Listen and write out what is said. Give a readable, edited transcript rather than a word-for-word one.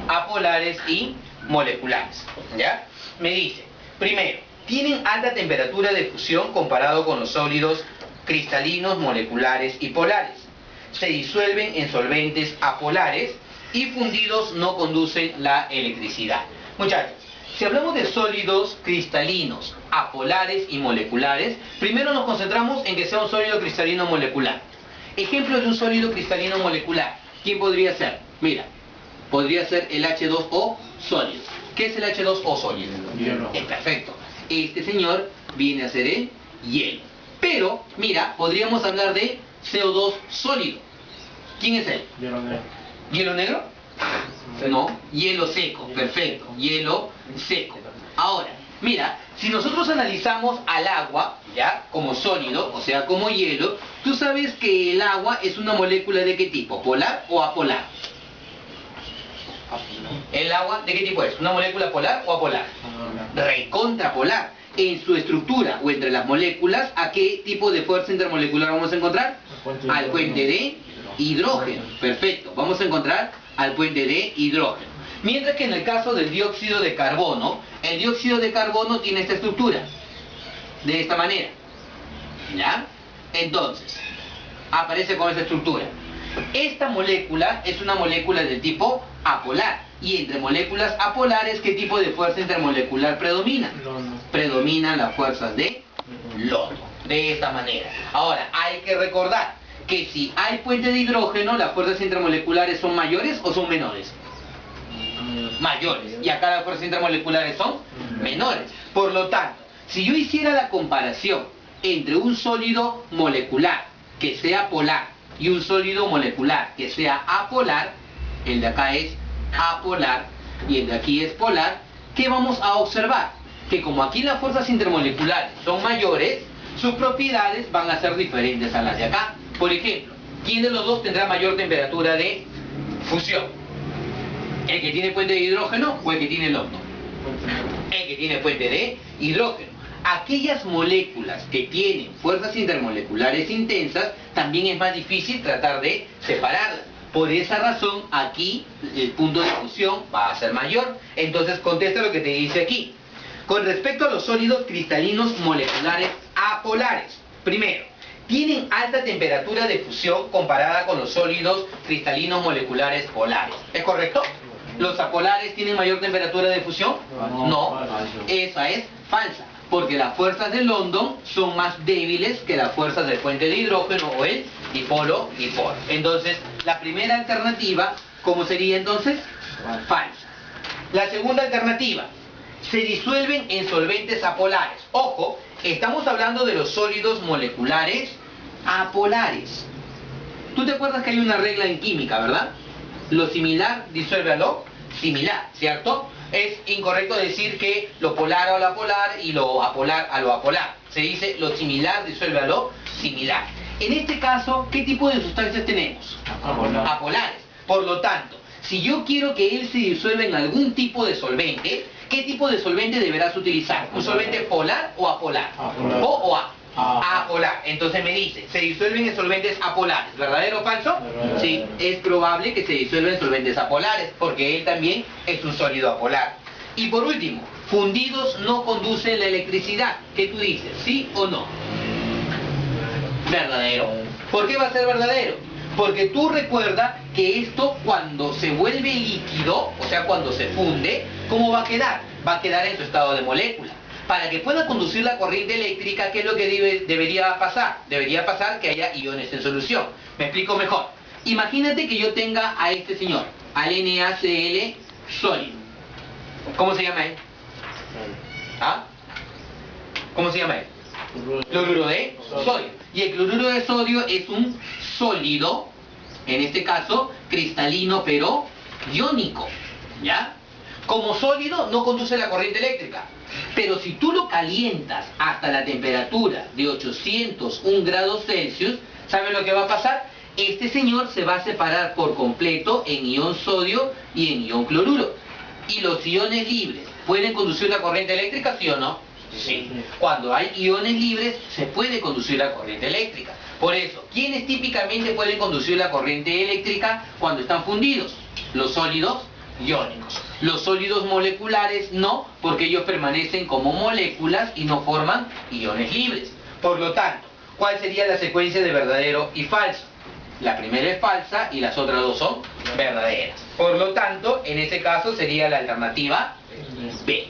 apolares y moleculares. ¿Ya? Me dice, primero, tienen alta temperatura de fusión comparado con los sólidos cristalinos, moleculares y polares. Se disuelven en solventes apolares y fundidos no conducen la electricidad. Muchachos, si hablamos de sólidos cristalinos, apolares y moleculares, primero nos concentramos en que sea un sólido cristalino molecular. Ejemplo de un sólido cristalino molecular. ¿Quién podría ser? Mira, podría ser el H2O sólido. ¿Qué es el H2O sólido? Hielo. Perfecto. Este señor viene a ser el hielo. Pero, mira, podríamos hablar de CO2 sólido. ¿Quién es él? Hielo negro. ¿Hielo negro? No, hielo seco, perfecto, hielo seco. Ahora, mira, si nosotros analizamos al agua, ya, como sólido, o sea, como hielo, tú sabes que el agua es una molécula ¿de qué tipo? ¿Polar o apolar? ¿El agua de qué tipo es? ¿Una molécula polar o apolar? Recontrapolar. En su estructura o entre las moléculas, ¿a qué tipo de fuerza intermolecular vamos a encontrar? Al puente de hidrógeno. Perfecto, vamos a encontrar al puente de hidrógeno. Mientras que en el caso del dióxido de carbono, el dióxido de carbono tiene esta estructura, de esta manera. ¿Ya? Entonces, aparece con esta estructura. Esta molécula es una molécula del tipo apolar. Y entre moléculas apolares, ¿qué tipo de fuerza intermolecular predomina? Predominan las fuerzas de lodo. De esta manera. Ahora, hay que recordar que si hay puente de hidrógeno, las fuerzas intermoleculares son mayores o son menores. Mayores. Y acá las fuerzas intermoleculares son menores. Por lo tanto, si yo hiciera la comparación entre un sólido molecular que sea polar y un sólido molecular que sea apolar, el de acá es apolar y el de aquí es polar, ¿qué vamos a observar? Que como aquí las fuerzas intermoleculares son mayores, sus propiedades van a ser diferentes a las de acá. Por ejemplo, ¿quién de los dos tendrá mayor temperatura de fusión? ¿El que tiene puente de hidrógeno o el que tiene lodo? El que tiene puente de hidrógeno. Aquellas moléculas que tienen fuerzas intermoleculares intensas, también es más difícil tratar de separarlas. Por esa razón, aquí el punto de fusión va a ser mayor. Entonces, contesta lo que te dice aquí. Con respecto a los sólidos cristalinos moleculares apolares, primero, tienen alta temperatura de fusión comparada con los sólidos cristalinos moleculares polares. ¿Es correcto? ¿Los apolares tienen mayor temperatura de fusión? No, esa es falsa, porque las fuerzas de London son más débiles que las fuerzas del puente de hidrógeno o el dipolo-dipolo. Entonces, la primera alternativa, ¿cómo sería entonces? Falsa. La segunda alternativa, se disuelven en solventes apolares. Ojo, estamos hablando de los sólidos moleculares apolares. ¿Tú te acuerdas que hay una regla en química, verdad? Lo similar disuelve a lo similar, ¿cierto? Es incorrecto decir que lo polar a lo apolar y lo apolar a lo apolar. Se dice lo similar disuelve a lo similar. En este caso, ¿qué tipo de sustancias tenemos? Apolares. Por lo tanto, si yo quiero que él se disuelva en algún tipo de solvente, ¿qué tipo de solvente deberás utilizar? ¿Un solvente polar o apolar? ¿O o A? Apolar. Entonces me dice, se disuelven en solventes apolares. ¿Verdadero o falso? Sí, es probable que se disuelva en solventes apolares, porque él también es un sólido apolar. Y por último, fundidos no conducen la electricidad. ¿Qué tú dices? ¿Sí o no? Verdadero. ¿Por qué va a ser verdadero? Porque tú recuerda que esto cuando se vuelve líquido, o sea cuando se funde, ¿cómo va a quedar? Va a quedar en su estado de molécula. Para que pueda conducir la corriente eléctrica, ¿qué es lo que debería pasar? Debería pasar que haya iones en solución. Me explico mejor. Imagínate que yo tenga a este señor, al NaCl sólido. ¿Cómo se llama él? ¿Ah? ¿Cómo se llama él? Cloruro de sodio. Y el cloruro de sodio es un sólido, en este caso, cristalino pero iónico. ¿Ya? Como sólido no conduce la corriente eléctrica. Pero si tú lo calientas hasta la temperatura de 801 grados Celsius, ¿sabes lo que va a pasar? Este señor se va a separar por completo en ion sodio y en ion cloruro. ¿Y los iones libres pueden conducir la corriente eléctrica, sí o no? Sí. Cuando hay iones libres, se puede conducir la corriente eléctrica. Por eso, ¿quiénes típicamente pueden conducir la corriente eléctrica cuando están fundidos? Los sólidos iónicos. Los sólidos moleculares no, porque ellos permanecen como moléculas y no forman iones libres. Por lo tanto, ¿cuál sería la secuencia de verdadero y falso? La primera es falsa y las otras dos son verdaderas. Por lo tanto, en este caso sería la alternativa B.